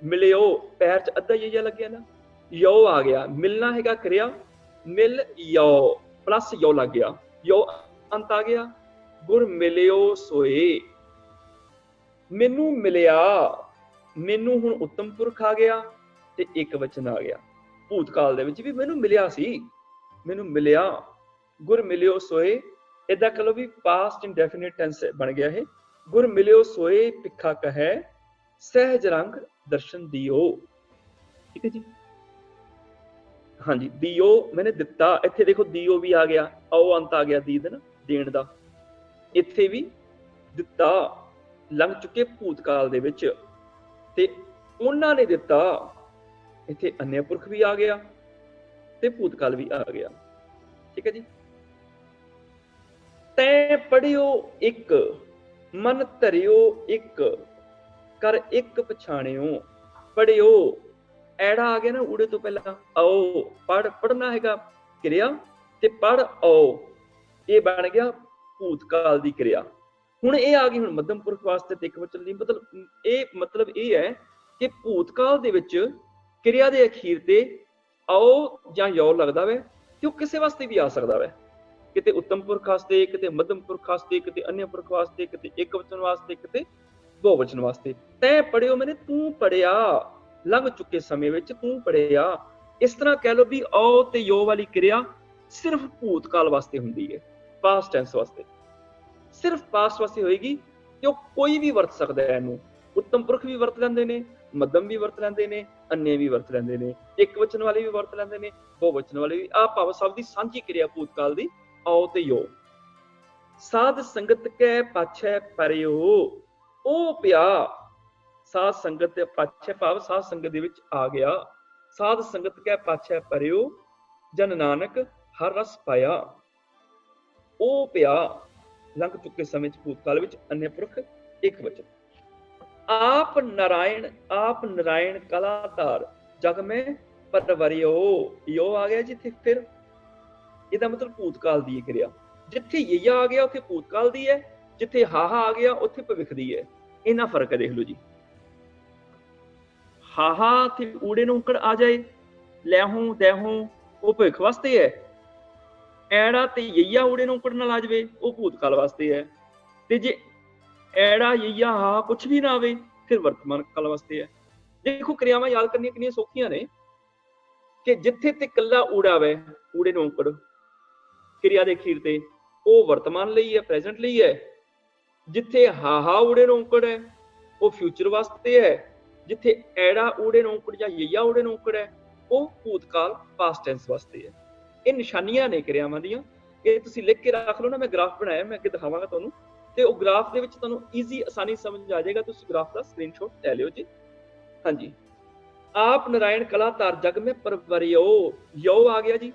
ਮਿਲਿਓ ਪੈਰ ਚ ਅੱਧਾ ਯਈਆ ਲੱਗਿਆ ਨਾ, ਯੋ ਆ ਗਿਆ, ਮਿਲਣਾ ਹੈਗਾ ਕਿਰਿਆ, ਮਿਲ ਯੋ ਪਲੱਸ ਯੋ ਲੱਗ ਗਿਆ, ਯੋ ਅੰਤ ਆ ਗਿਆ। ਗੁਰ ਮਿਲਿਓ ਸੋਏ, ਮੈਨੂੰ ਮਿਲਿਆ, ਮੈਨੂੰ ਹੁਣ ਉੱਤਮ ਪੁਰਖ ਆ ਗਿਆ ਤੇ ਇੱਕ ਵਚਨ ਆ ਗਿਆ। ਭੂਤਕਾਲ ਦੇ ਵਿੱਚ ਵੀ ਮੈਨੂੰ ਮਿਲਿਆ ਸੀ, ਮੈਨੂੰ ਮਿਲਿਆ। ਗੁਰ ਮਿਲਿਓ ਸੋਏ, ਏਦਾਂ ਕਹ ਲਓ ਵੀ ਪਾਸਟ ਇੰਡੈਫੀਨਿਟ ਟੈਂਸ ਬਣ ਗਿਆ ਇਹ। ਗੁਰ ਮਿਲਿਓ ਸੋਏ ਭਿੱਖਾ ਕਹੈ, ਸਹਿਜ ਰੰਗ ਦਰਸ਼ਨ ਦਿਓ। ਠੀਕ ਹੈ ਜੀ। ਹਾਂਜੀ, ਦਿਓ ਮੈਨੇ ਦਿੱਤਾ, ਇੱਥੇ ਦੇਖੋ ਦਿਓ ਵੀ ਆ ਗਿਆ, ਔ ਅੰਤ ਆ ਗਿਆ ਦੀ ਦਾ ਨਾ, ਦੇਣ ਦਾ। ਇੱਥੇ ਵੀ ਦਿੱਤਾ, ਲੰਘ ਚੁੱਕੇ ਭੂਤਕਾਲ ਦੇ ਵਿੱਚ, ਤੇ ਉਹਨਾਂ ਨੇ ਦਿੱਤਾ। ਇੱਥੇ ਅਨਿਆ ਪੁਰਖ ਵੀ ਆ ਗਿਆ ਤੇ ਭੂਤਕਾਲ ਵੀ ਆ ਗਿਆ। ठीक है जी। तैं पढ़ियो एक मन धरियो एक कर एक पछाणियो। पढ़ियो ਐੜਾ ਆ ਗਿਆ ਨਾ ਊੜੇ ਤੋਂ ਪਹਿਲਾਂ, ਆਓ ਪੜ, ਪੜਨਾ ਹੈਗਾ ਕਿਰਿਆ, ਤੇ ਪੜ ਆਓ ਇਹ ਬਣ ਗਿਆ ਭੂਤਕਾਲ ਦੀ ਕਿਰਿਆ। ਹੁਣ ਇਹ ਆ ਗਈ ਹੁਣ ਮੱਧਮ ਪੁਰਖ ਵਾਸਤੇ ਤੇ ਇੱਕ ਵਚਨ ਦੀ ਮਤਲਬ ਇਹ ਹੈ ਕਿ ਭੂਤਕਾਲ ਦੇ ਵਿੱਚ ਕਿਰਿਆ ਦੇ ਅਖੀਰ ਤੇ ਆਓ ਜਾਂ ਯੋ ਲੱਗਦਾ ਵੈ, ਤੇ ਉਹ ਕਿਸੇ ਵਾਸਤੇ ਵੀ ਆ ਸਕਦਾ ਵੈ, ਕਿਤੇ ਉੱਤਮ ਪੁਰਖ ਵਾਸਤੇ, ਕਿਤੇ ਮੱਧਮ ਪੁਰਖ ਵਾਸਤੇ, ਕਿਤੇ ਅਨਯ ਪੁਰਖ ਵਾਸਤੇ, ਕਿਤੇ ਇੱਕ ਵਚਨ ਵਾਸਤੇ, ਕਿਤੇ ਦੋ ਵਚਨ ਵਾਸਤੇ। ਤੈਂ ਪੜਿਓ ਮੈਨੇ ਤੂੰ ਪੜਿਆ, ਲੰਘ ਚੁੱਕੇ ਸਮੇਂ ਵਿੱਚ ਤੂੰ ਪੜਿਆ। ਇਸ ਤਰ੍ਹਾਂ ਕਹਿ ਲਓ ਵੀ ਔ ਤੇ ਯੋ ਵਾਲੀ ਕਿਰਿਆ ਸਿਰਫ ਭੂਤਕਾਲ ਵਾਸਤੇ ਹੁੰਦੀ ਹੈ, ਪਾਸਟ ਟੈਂਸ ਵਾਸਤੇ, ਸਿਰਫ ਪਾਸਟ ਵਾਸਤੇ ਹੋਏਗੀ, ਕਿ ਉਹ ਕੋਈ ਵੀ ਵਰਤ ਸਕਦਾ ਹੈ ਇਹਨੂੰ। ਉੱਤਮ ਪੁਰਖ ਵੀ ਵਰਤ ਲੈਂਦੇ ਨੇ, ਮੱਧਮ ਵੀ ਵਰਤ ਲੈਂਦੇ ਨੇ, ਅੰਨੇ ਵੀ ਵਰਤ ਲੈਂਦੇ ਨੇ, ਇੱਕ ਵਚਨ ਵਾਲੇ ਵੀ ਵਰਤ ਲੈਂਦੇ ਨੇ, ਬਹੁ ਵਚਨ ਵਾਲੇ ਵੀ। ਆਹ ਭਾਵ ਸਭ ਦੀ ਸਾਂਝੀ ਕਿਰਿਆ ਭੂਤਕਾਲ ਦੀ ਔ ਤੇ ਯੋ। ਸਾਧ ਸੰਗਤ ਕੈ ਪਾਛੈ ਪਰਿਓ, ਉਹ ਪਿਆ। ਸਾਧ ਸੰਗਤ ਦੇ ਪਾਛੈ ਭਾਵ ਸਾਧ ਸੰਗਤ ਦੇ ਵਿੱਚ ਆ ਗਿਆ। ਸਾਧ ਸੰਗਤ ਕੈ ਪਾਛੈ ਪਰਿਓ, ਜਨ ਨਾਨਕ ਹਰ ਰਸ ਪਾਇਆ। ਉਹ ਪਿਆ ਲੰਘ ਚੁੱਕੇ ਸਮੇਂ ਚ ਭੂਤਕਾਲ ਵਿੱਚ, ਅਨਯ ਪੁਰਖ ਇੱਕ ਵਚਨ। ਆਪ ਨਾਰਾਇਣ ਕਲਾਧਾਰ ਜਗ ਮੈਂ ਪਰਵਰਿਓ। ਯੋ ਆ ਗਿਆ ਜਿੱਥੇ, ਫਿਰ ਇਹਦਾ ਮਤਲਬ ਭੂਤਕਾਲ ਦੀ ਕਿਰਿਆ। ਜਿੱਥੇ ਯਈਆ ਆ ਗਿਆ ਉੱਥੇ ਭੂਤਕਾਲ ਦੀ ਹੈ, ਜਿੱਥੇ ਹਾਹਾ ਆ ਗਿਆ ਉੱਥੇ ਭਵਿੱਖ ਦੀ ਹੈ। ਇੰਨਾ ਫਰਕ ਹੈ, ਦੇਖ ਲਓ ਜੀ। ਹਾਹਾ ਤੇ ਊੜੇ ਨੂੰ ਔਂਕੜ ਆ ਜਾਏ, ਲੈਹੋਂ ਦੈਹੋਂ, ਉਹ ਭਵਿੱਖ ਵਾਸਤੇ ਹੈ। ਐੜਾ ਤੇ ਯਈਆ ਊੜੇ ਨੂੰ ਔਂਕੜ ਨਾਲ ਆ ਜਾਵੇ, ਉਹ ਭੂਤਕਾਲ ਵਾਸਤੇ ਹੈ। ਤੇ ਜੇ ਐੜਾ ਯਈਆ ਹਾ ਕੁਛ ਵੀ ਨਾ ਆਵੇ, ਫਿਰ ਵਰਤਮਾਨ ਕਾਲ ਵਾਸਤੇ ਹੈ। ਦੇਖੋ ਕਿਰਿਆਵਾਂ ਯਾਦ ਕਰਨੀਆਂ ਕਿੰਨੀਆਂ ਸੌਖੀਆਂ ਨੇ, ਕਿ ਜਿੱਥੇ ਤੇ ਇਕੱਲਾ ਊੜਾ ਵੈ, ਊੜੇ ਨੂੰ ਔਂਕੜ ਕਿਰਿਆ ਦੇ ਅਖੀਰ ਤੇ, ਉਹ ਵਰਤਮਾਨ ਲਈ ਹੈ, ਪ੍ਰੈਜ਼ੈਂਟ ਲਈ ਹੈ। ਜਿੱਥੇ ਹਾਹਾ ਊੜੇ ਨੂੰ ਔਂਕੜ ਹੈ, ਉਹ ਫਿਊਚਰ ਵਾਸਤੇ ਹੈ। ਜਿੱਥੇ ਐੜਾ ਊੜੇ ਨੂੰ ਔਂਕੜ ਜਾਂ ਯਈਆ ਊੜੇ ਨੂੰ ਔਂਕੜ ਹੈ, ਉਹ ਭੂਤਕਾਲ ਪਾਸਟ ਟੈਂਸ ਵਾਸਤੇ ਹੈ। ਇਹ ਨਿਸ਼ਾਨੀਆਂ ਨੇ ਕਿਰਿਆਵਾਂ ਦੀਆਂ, ਇਹ ਤੁਸੀਂ ਲਿਖ ਕੇ ਰੱਖ ਲਓ ਨਾ। ਮੈਂ ਗ੍ਰਾਫ ਬਣਾਇਆ, ਮੈਂ ਅੱਗੇ ਦਿਖਾਵਾਂਗਾ ਤੁਹਾਨੂੰ, ਤੇ ਉਹ ਗ੍ਰਾਫ ਦੇ ਵਿੱਚ ਤੁਹਾਨੂੰ ਈਜ਼ੀ ਆਸਾਨੀ ਸਮਝ ਆ ਜਾਏਗਾ। ਤੁਸੀਂ ਗ੍ਰਾਫ ਦਾ ਸਕਰੀਨਸ਼ਾਟ ਲੈ ਲਿਓ ਜੀ। ਹਾਂਜੀ, ਆਪ ਨਾਰਾਇਣ ਕਲਾ ਧਾਰ ਜਗ ਮੈਂ ਪਰਵਰਿਓ। ਯੋ ਆ ਗਿਆ ਜੀ,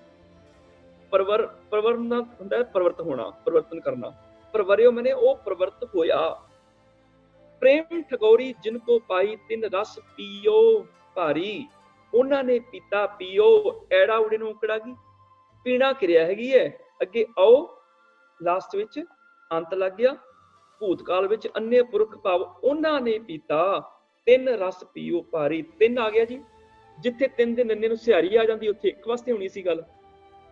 ਪਰਵਰਨ ਹੁੰਦਾ ਹੈ ਪਰਵਰਤ ਹੋਣਾ, ਪਰਿਵਰਤਨ ਕਰਨਾ। ਪਰਵਰਿਓ ਮੈਨੇ ਉਹ ਪ੍ਰਵਰਤ ਹੋਇਆ। ਪ੍ਰੇਮ ਠਗੋਰੀ ਜਿਨ ਕੋ ਪਾਈ ਤਿੰਨ ਰਸ ਪੀਓ ਭਾਰੀ। ਉਹਨਾਂ ਨੇ ਪੀਤਾ, ਪੀਓ ਐੜਾ ਊੜੇ ਨੂੰ ਔਂਕੜ ਆ ਗਈ, ਪੀਣਾ ਕਿਰਿਆ ਹੈਗੀ ਹੈ। ਅੱਗੇ ਆਓ ਲਾਸਟ ਵਿੱਚ ਅੰਤ ਲੱਗ ਗਿਆ। ਭੂਤਕਾਲ ਵਿੱਚ ਅੰਨੇ ਪੁਰਖ ਭਾਵ ਉਹਨਾਂ ਨੇ ਪੀਤਾ, ਤਿੰਨ ਰਸ ਪੀਓ ਭਾਰੀ। ਤਿੰਨ ਆ ਗਿਆ ਜੀ। ਜਿੱਥੇ ਤਿੰਨ ਦੇ ਨੰਨੇ ਨੂੰ ਸਿਹਾਰੀ ਆ ਜਾਂਦੀ, ਉੱਥੇ ਇੱਕ ਵਾਸਤੇ ਹੋਣੀ ਸੀ ਗੱਲ।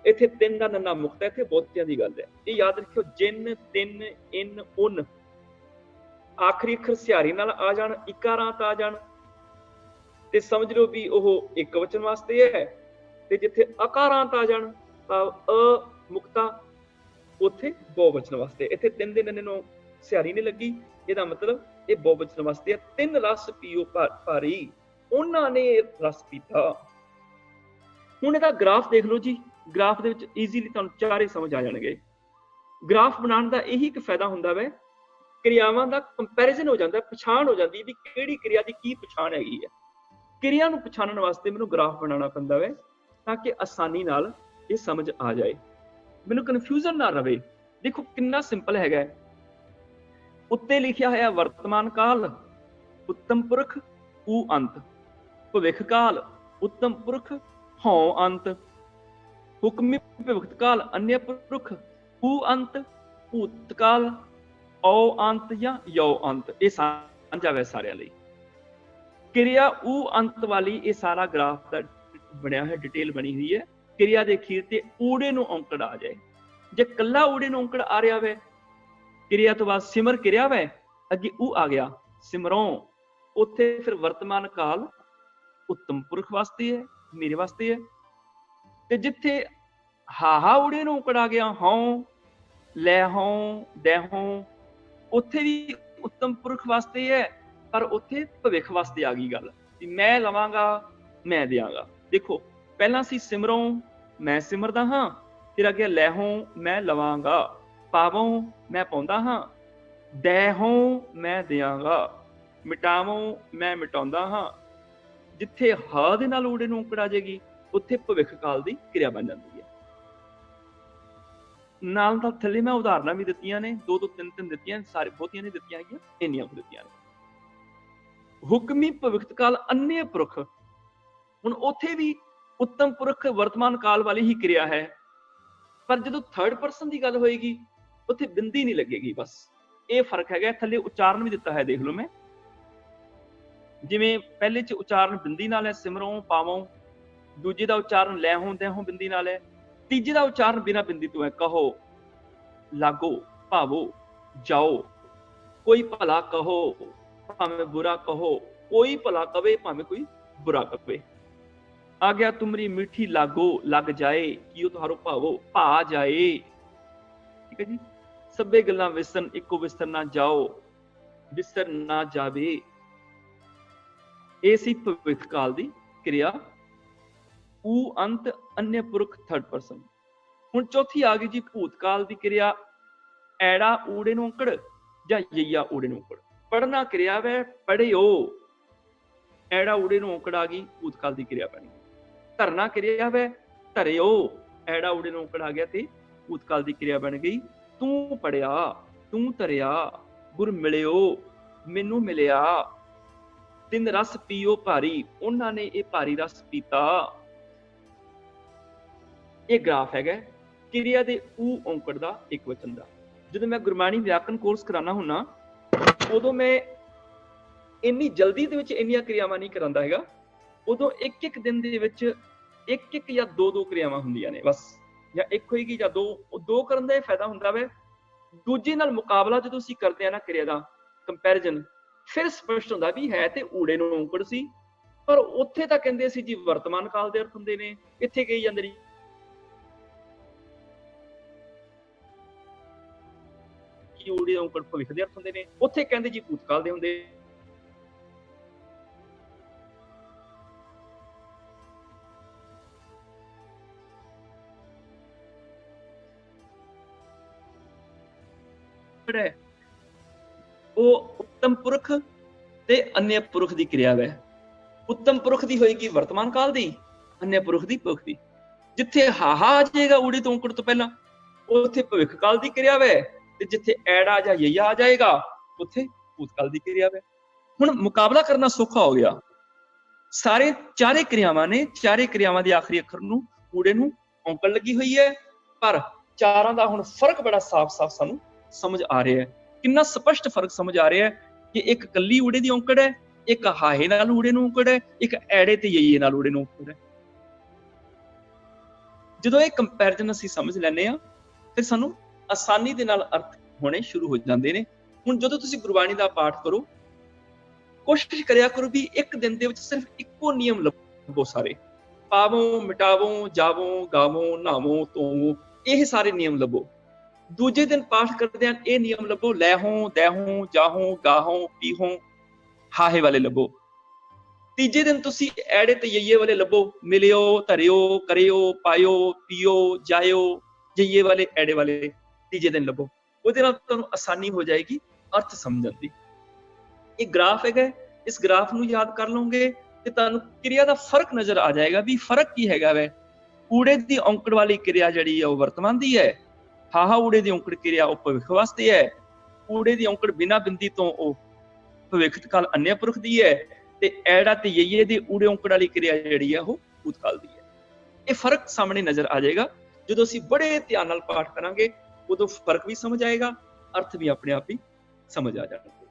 ਇੱਥੇ ਤਿੰਨ ਦਾ ਨੰਨਾ ਮੁਕਤ ਹੈ, ਇੱਥੇ ਬਹੁਤਿਆਂ ਦੀ ਗੱਲ ਹੈ। ਇਹ ਯਾਦ ਰੱਖਿਓ, ਜਿਨ, ਤਿੰਨ, ਇਨ, ਉਨ, ਆਖਰੀ ਅੱਖਰ ਸਿਹਾਰੀ ਨਾਲ ਆ ਜਾਣ, ਇਕਾਰਾਂਤ ਆ ਜਾਣ, ਤੇ ਸਮਝ ਲਓ ਵੀ ਉਹ ਇੱਕ ਵਚਨ ਵਾਸਤੇ ਹੈ। ਤੇ ਜਿੱਥੇ ਅਕਾਰਾਂਤ ਆ ਜਾਣ ਭਾਵ ਅਮੁਕਤਾ, ਉੱਥੇ ਬਹੁ ਵਚਨ ਵਾਸਤੇ। ਇੱਥੇ ਤਿੰਨ ਦੇ ਨੰਨੇ ਨੂੰ ਸਿਹਾਰੀ ਨਹੀਂ ਲੱਗੀ, ਇਹਦਾ ਮਤਲਬ ਇਹ ਬਹੁ ਵਚਨ ਵਾਸਤੇ ਹੈ। ਤਿੰਨ ਰਸ ਪੀਓ ਭਾਰੀ, ਉਹਨਾਂ ਨੇ ਰਸ ਪੀਤਾ। ਹੁਣ ਇਹਦਾ ਗ੍ਰਾਫ ਦੇਖ ਲਓ ਜੀ। ਗ੍ਰਾਫ ਦੇ ਵਿੱਚ ਈਜ਼ੀਲੀ ਤੁਹਾਨੂੰ ਚਾਰੇ ਸਮਝ ਆ ਜਾਣਗੇ। ਗ੍ਰਾਫ ਬਣਾਉਣ ਦਾ ਇਹੀ ਇੱਕ ਫਾਇਦਾ ਹੁੰਦਾ ਵੈ, ਕਿਰਿਆਵਾਂ ਦਾ ਕੰਪੈਰੀਜ਼ਨ ਹੋ ਜਾਂਦਾ, ਪਛਾਣ ਹੋ ਜਾਂਦੀ ਵੀ ਕਿਹੜੀ ਕਿਰਿਆ ਦੀ ਕੀ ਪਛਾਣ ਹੈਗੀ ਹੈ। ਕਿਰਿਆ ਨੂੰ ਪਛਾਣਨ ਵਾਸਤੇ ਮੈਨੂੰ ਗ੍ਰਾਫ ਬਣਾਉਣਾ ਪੈਂਦਾ ਵੈ, ਤਾਂ ਕਿ ਆਸਾਨੀ ਨਾਲ ਇਹ ਸਮਝ ਆ ਜਾਏ, ਮੈਨੂੰ ਕਨਫਿਊਜ਼ਨ ਨਾ ਰਵੇ। ਦੇਖੋ ਕਿੰਨਾ ਸਿੰਪਲ ਹੈਗਾ। ਉੱਤੇ ਲਿਖਿਆ ਹੋਇਆ ਵਰਤਮਾਨ ਕਾਲ ਉੱਤਮ ਪੁਰਖ ਊ ਅੰਤ, ਭਵਿੱਖ ਕਾਲ ਉੱਤਮ ਪੁਰਖ ਹਉ ਅੰਤ, ਹੁਕਮੀ ਭਵਿੱਖਤ ਕਾਲ ਅਨਯ ਪੁਰਖ ਊ ਅੰਤ, ਭੂਤਕਾਲ ਔ ਅੰਤ ਜਾਂ ਯੋ ਅੰਤ। ਇਹ ਸਾਂਝਾ ਵੈ ਸਾਰਿਆਂ ਲਈ। ਕਿਰਿਆ ਊ ਅੰਤ ਵਾਲੀ ਇਹ ਸਾਰਾ ਗ੍ਰਾਫ ਦਾ ਬਣਿਆ ਹੋਇਆ, ਡਿਟੇਲ ਬਣੀ ਹੋਈ ਹੈ। ਕਿਰਿਆ ਦੇ ਅਖੀਰ ਤੇ ਊੜੇ ਨੂੰ ਔਂਕੜ ਆ ਜਾਏ। ਜੇ ਕੱਲਾ ਊੜੇ ਨੂੰ ਔਂਕੜ ਆ ਰਿਹਾ ਵੈ, ਕਿਰਿਆ ਤੋਂ ਬਾਅਦ ਸਿਮਰ ਕਿਰਿਆ ਵੈ, ਅੱਗੇ ਊ ਆ ਗਿਆ ਸਿਮਰੋਂ, ਉੱਥੇ ਫਿਰ ਵਰਤਮਾਨ ਕਾਲ ਉੱਤਮ ਪੁਰਖ ਵਾਸਤੇ ਹੈ, ਮੇਰੇ ਵਾਸਤੇ ਹੈ। ਤੇ ਜਿੱਥੇ ਹਾਹਾ ਊੜੇ ਨੂੰ ਔਂਕੜ ਆ ਗਿਆ, ਹਉ ਲੈਹੋਂ ਦੈਹੋਂ, ਉੱਥੇ ਵੀ ਉੱਤਮ ਪੁਰਖ ਵਾਸਤੇ ਹੈ, ਪਰ ਉੱਥੇ ਭਵਿੱਖ ਵਾਸਤੇ ਆ ਗਈ ਗੱਲ ਕਿ ਮੈਂ ਲਵਾਂਗਾ, ਮੈਂ ਦਿਆਂਗਾ। ਦੇਖੋ ਪਹਿਲਾਂ ਸੀ ਸਿਮਰੋਂ, ਮੈਂ ਸਿਮਰਦਾ ਹਾਂ, ਫਿਰ ਅੱਗੇ ਲੈਹੋਂ ਮੈਂ ਲਵਾਂਗਾ, ਪਾਵੋਂ ਮੈਂ ਪਾਉਂਦਾ ਹਾਂ, ਦੈਹੋਂ ਮੈਂ ਦਿਆਂਗਾ, ਮਿਟਾਵੋਂ ਮੈਂ ਮਿਟਾਉਂਦਾ ਹਾਂ। ਜਿੱਥੇ ਹ ਦੇ ਨਾਲ ਊੜੇ ਨੂੰ ਔਂਕੜ ਆ ਜਾਏਗੀ, ਉੱਥੇ ਭਵਿੱਖ ਕਾਲ ਦੀ ਕਿਰਿਆ ਬਣ ਜਾਂਦੀ ਹੈ। ਨਾਲ ਨਾਲ ਥੱਲੇ ਮੈਂ ਉਦਾਹਰਨਾਂ ਵੀ ਦਿੱਤੀਆਂ ਨੇ, 2 ਤੋਂ 3 ਦਿੱਤੀਆਂ, ਸਾਰੇ ਬਹੁਤੀਆਂ ਨਹੀਂ ਦਿੱਤੀਆਂ ਹੈਗੀਆਂ, ਇੰਨੀਆਂ ਕੁ ਦਿੱਤੀਆਂ ਨੇ। ਹੁਕਮੀ ਭਵਿਖਤਕਾਲ ਅੰਨ੍ਹੇ ਪੁਰਖ, ਹੁਣ ਉੱਥੇ ਵੀ ਉੱਤਮ ਪੁਰਖ ਵਰਤਮਾਨ ਕਾਲ ਵਾਲੀ ਹੀ ਕਿਰਿਆ ਹੈ, ਪਰ ਜਦੋਂ ਥਰਡ ਪਰਸਨ ਦੀ ਗੱਲ ਹੋਏਗੀ ਉੱਥੇ ਬਿੰਦੀ ਨਹੀਂ ਲੱਗੇਗੀ। ਬਸ ਇਹ ਫਰਕ ਹੈਗਾ। ਥੱਲੇ ਉਚਾਰਨ ਵੀ ਦਿੱਤਾ ਹੈ, ਦੇਖ ਲਓ। ਮੈਂ ਜਿਵੇਂ ਪਹਿਲੇ ਚ ਉਚਾਰਨ ਬਿੰਦੀ ਨਾਲ ਹੈ, ਸਿਮਰੋਂ ਪਾਵੋਂ। ਦੂਜੇ ਦਾ ਉਚਾਰਨ ਲੈ ਹੋਂ ਦੇ ਹੋਂ ਬਿੰਦੀ ਨਾਲ ਹੈ। ਤੀਜੇ ਦਾ ਉਚਾਰਨ ਬਿਨਾਂ ਬਿੰਦੀ ਤੋਂ ਹੈ, ਕਹੋ, ਲਾਗੋ, ਭਾਵੋ, ਜਾਓ। ਕੋਈ ਭਲਾ ਕਹੋ ਭਾਵੇਂ ਬੁਰਾ ਕਹੋ, ਕੋਈ ਭਲਾ ਕਵੇ ਭਾਵੇਂ ਕੋਈ ਬੁਰਾ ਕਵੇ। ਆ ਗਿਆ ਤੁਮਰੀ ਮਿੱਠੀ ਲਾਗੋ, ਲੱਗ ਜਾਏ, ਕੀਓ ਤੁਹਾਰੋ ਭਾਵੋ, ਭਾ ਜਾਏ। ਠੀਕ ਹੈ ਜੀ। ਸਭੇ ਗੱਲਾਂ ਵਿਸਰਨ, ਇੱਕੋ ਵਿਸਰ ਨਾ ਜਾਓ, ਵਿਸਰ ਨਾ ਜਾਵੇ। ਇਹ ਸੀ ਭਵਿੱਖ ਕਾਲ ਦੀ ਕਿਰਿਆ। ਊ ਅੰਤ ਅੰਨ੍ਹੇ ਪੁਰਖ ਥਰਡ ਪਰਸਨ। ਹੁਣ ਚੌਥੀ ਆ ਗਈ ਜੀ ਭੂਤਕਾਲ ਦੀ ਕਿਰਿਆ। ਐੜਾ ਊੜੇ ਨੂੰ ਔਂਕੜ ਜਾਂ ਯਈਆ ਊੜੇ ਨੂੰ ਔਂਕੜ। ਪੜਨਾ ਕਿਰਿਆ ਵੈ, ਪੜਿਓ। ਐੜਾ ਊੜੇ ਨੂੰ ਔਂਕੜ ਆ ਗਈ, ਭੂਤਕਾਲ ਦੀ ਕਿਰਿਆ ਬਣੀ। ਧਰਨਾ ਕਿਰਿਆ ਵੈ, ਧਰਿਓ। ਐੜਾ ਊੜੇ ਨੂੰ ਔਂਕੜ ਆ ਗਿਆ ਤੇ ਭੂਤਕਾਲ ਦੀ ਕਿਰਿਆ ਬਣ ਗਈ। ਤੂੰ ਪੜਿਆ, ਤੂੰ ਧਰਿਆ, ਗੁਰ ਮਿਲਿਓ, ਮੈਨੂੰ ਮਿਲਿਆ। ਤਿੰਨ ਰਸ ਪੀਓ ਭਾਰੀ, ਉਹਨਾਂ ਨੇ ਇਹ ਭਾਰੀ ਰਸ ਪੀਤਾ। ਇਹ ਗ੍ਰਾਫ ਹੈਗਾ ਕਿਰਿਆ ਦੇ ਊ ਔਂਕੜ ਦਾ, ਇੱਕ ਵਚਨ ਦਾ। ਜਦੋਂ ਮੈਂ ਗੁਰਬਾਣੀ ਵਿਆਕਰਨ ਕੋਰਸ ਕਰਾਉਣਾ ਹੁੰਨਾ, ਉਦੋਂ ਮੈਂ ਇੰਨੀ ਜਲਦੀ ਦੇ ਵਿੱਚ ਇੰਨੀਆਂ ਕਿਰਿਆਵਾਂ ਨਹੀਂ ਕਰਾਉਂਦਾ ਹੈਗਾ। ਉਦੋਂ ਇੱਕ ਇੱਕ ਦਿਨ ਦੇ ਵਿੱਚ ਇੱਕ ਇੱਕ ਜਾਂ ਦੋ ਦੋ ਕਿਰਿਆਵਾਂ ਹੁੰਦੀਆਂ ਨੇ ਬਸ, ਜਾਂ ਇੱਕ ਹੋਏਗੀ ਜਾਂ ਦੋ। ਉਹ ਦੋ ਕਰਨ ਦਾ ਇਹ ਫਾਇਦਾ ਹੁੰਦਾ ਵਾ, ਦੂਜੇ ਨਾਲ ਮੁਕਾਬਲਾ ਜਦੋਂ ਅਸੀਂ ਕਰਦੇ ਆ ਨਾ ਕਿਰਿਆ ਦਾ ਕੰਪੈਰੀਜ਼ਨ, ਫਿਰ ਸਪਸ਼ਟ ਹੁੰਦਾ ਵੀ ਹੈ ਤੇ ਊੜੇ ਨੂੰ ਔਂਕੜ ਸੀ, ਪਰ ਉੱਥੇ ਤਾਂ ਕਹਿੰਦੇ ਸੀ ਜੀ ਵਰਤਮਾਨ ਕਾਲ ਦੇ ਅਰਥ ਹੁੰਦੇ ਨੇ, ਇੱਥੇ ਕਹੀ ਜਾਂਦੇ ਨੇ ਕਿ ਊੜੇ ਔਂਕੜ ਭਵਿੱਖ ਦੇ ਅਰਥ ਹੁੰਦੇ ਨੇ, ਉੱਥੇ ਕਹਿੰਦੇ ਜੀ ਭੂਤਕਾਲ ਦੇ ਹੁੰਦੇ। ਉਹ ਉੱਤਮ ਪੁਰਖ ਤੇ ਅੰਨ੍ਹੇ ਪੁਰਖ ਦੀ ਕਿਰਿਆ ਵੈ। ਉੱਤਮ ਪੁਰਖ ਦੀ ਹੋਏਗੀ ਵਰਤਮਾਨ ਕਾਲ ਦੀ, ਅੰਨ੍ਹੇ ਪੁਰਖ ਦੀ ਭਵਿੱਖ ਦੀ। ਜਿੱਥੇ ਹਾਹਾ ਆ ਜਾਏਗਾ ਊੜੇ ਤੋਂ ਔਂਕੜ ਤੋਂ ਪਹਿਲਾਂ, ਉੱਥੇ ਭਵਿੱਖ ਕਾਲ ਦੀ ਕਿਰਿਆ ਵੈ, ਤੇ ਜਿੱਥੇ ਐੜਾ ਜਾਂ ਯਈਆ ਆ ਜਾਏਗਾ ਉੱਥੇ ਭੂਤਕਾਲ ਦੀ ਕਿਰਿਆ ਵੈ। ਹੁਣ ਮੁਕਾਬਲਾ ਕਰਨਾ ਸੌਖਾ ਹੋ ਗਿਆ। ਸਾਰੇ ਚਾਰੇ ਕਿਰਿਆਵਾਂ ਨੇ, ਚਾਰੇ ਕਿਰਿਆਵਾਂ ਦੇ ਆਖਰੀ ਅੱਖਰ ਨੂੰ ਊੜੇ ਨੂੰ ਔਂਕੜ ਲੱਗੀ ਹੋਈ ਹੈ, ਪਰ ਚਾਰਾਂ ਦਾ ਹੁਣ ਫਰਕ ਬੜਾ ਸਾਫ਼-ਸਾਫ਼ ਸਾਨੂੰ ਸਮਝ ਆ ਰਿਹਾ ਹੈ। ਕਿੰਨਾ ਸਪਸ਼ਟ ਫਰਕ ਸਮਝ ਆ ਰਿਹਾ ਹੈ ਕਿ ਇੱਕ ਕੱਲੀ ਊੜੇ ਦੀ ਔਂਕੜ ਹੈ, ਇੱਕ ਹਾਹੇ ਨਾਲ ਊੜੇ ਨੂੰ ਔਂਕੜ ਹੈ, ਇੱਕ ਐੜੇ ਤੇ ਯਈਏ ਨਾਲ ਊੜੇ ਨੂੰ ਔਂਕੜ ਹੈ। ਜਦੋਂ ਇਹ ਕੰਪੈਰੀਜ਼ਨ ਅਸੀਂ ਸਮਝ ਲੈਂਦੇ ਹਾਂ, ਫਿਰ ਸਾਨੂੰ ਆਸਾਨੀ ਦੇ ਨਾਲ ਅਰਥ ਹੋਣੇ ਸ਼ੁਰੂ ਹੋ ਜਾਂਦੇ ਨੇ। ਹੁਣ ਜਦੋਂ ਤੁਸੀਂ ਗੁਰਬਾਣੀ ਦਾ ਪਾਠ ਕਰੋ, ਕੋਸ਼ਿਸ਼ ਕਰਿਆ ਕਰੋ ਵੀ ਇੱਕ ਦਿਨ ਦੇ ਵਿੱਚ ਸਿਰਫ ਇੱਕੋ ਨਿਯਮ ਲੱਭੋ ਸਾਰੇ। ਪਾਵੋਂ, ਮਿਟਾਵੋਂ, ਜਾਵੋਂ, ਗਾਵੋਂ, ਨਹਾਵੋਂ, ਧੋਵੋਂ, ਇਹ ਸਾਰੇ ਨਿਯਮ ਲੱਭੋ। ਦੂਜੇ ਦਿਨ ਪਾਠ ਕਰਦਿਆਂ ਇਹ ਨਿਯਮ ਲੱਭੋ, ਲੈਹੋਂ, ਦੈਹੋਂ, ਜਾਹੋਂ, ਗਾਹੋਂ, ਪੀਹੋਂ, ਹਾਹੇ ਵਾਲੇ ਲੱਭੋ। ਤੀਜੇ ਦਿਨ ਤੁਸੀਂ ਐੜੇ ਤੇ ਯਈਏ ਵਾਲੇ ਲੱਭੋ, ਮਿਲਿਓ, ਧਰਿਓ, ਕਰਿਓ, ਪਾਇਓ, ਪੀਓ, ਜਾਇਓ, ਯਈਏ ਵਾਲੇ, ਐੜੇ ਵਾਲੇ ਤੀਜੇ ਦਿਨ ਲੱਭੋ। ਉਹਦੇ ਨਾਲ ਤੁਹਾਨੂੰ ਆਸਾਨੀ ਹੋ ਜਾਏਗੀ ਅਰਥ ਸਮਝਣ ਦੀ। ਇਹ ਗ੍ਰਾਫ ਹੈਗਾ, ਇਸ ਗ੍ਰਾਫ ਨੂੰ ਯਾਦ ਕਰ ਲਓਗੇ ਤੇ ਤੁਹਾਨੂੰ ਕਿਰਿਆ ਦਾ ਫਰਕ ਨਜ਼ਰ ਆ ਜਾਏਗਾ ਵੀ ਫਰਕ ਕੀ ਹੈਗਾ ਵੈ। ਊੜੇ ਦੀ ਔਂਕੜ ਵਾਲੀ ਕਿਰਿਆ ਜਿਹੜੀ ਹੈ ਉਹ ਵਰਤਮਾਨ ਦੀ ਹੈ, ਹਾਹਾ ਊੜੇ ਦੀ ਔਂਕੜ ਕਿਰਿਆ ਉਹ ਭਵਿੱਖ ਵਾਸਤੇ ਹੈ। ਊੜੇ ਦੀ ਔਂਕੜ ਬਿਨਾਂ ਬਿੰਦੀ ਤੋਂ ਉਹ ਭਵਿੱਖ ਕਾਲ ਅੰਨ੍ਹੇ ਪੁਰਖ ਦੀ ਹੈ, ਤੇ ਐੜਾ ਤੇ ਯਈਏ ਦੀ ਊੜੇ ਔਂਕੜ ਵਾਲੀ ਕਿਰਿਆ ਜਿਹੜੀ ਹੈ ਉਹ ਭੂਤਕਾਲ ਦੀ ਹੈ। ਇਹ ਫਰਕ ਸਾਹਮਣੇ ਨਜ਼ਰ ਆ ਜਾਏਗਾ। ਜਦੋਂ ਅਸੀਂ ਬੜੇ ਧਿਆਨ ਨਾਲ ਪਾਠ ਕਰਾਂਗੇ, ਉਦੋਂ ਫਰਕ ਵੀ ਸਮਝ ਆਏਗਾ, ਅਰਥ ਵੀ ਆਪਣੇ ਆਪ ਹੀ ਸਮਝ ਆ ਜਾਣਗੇ।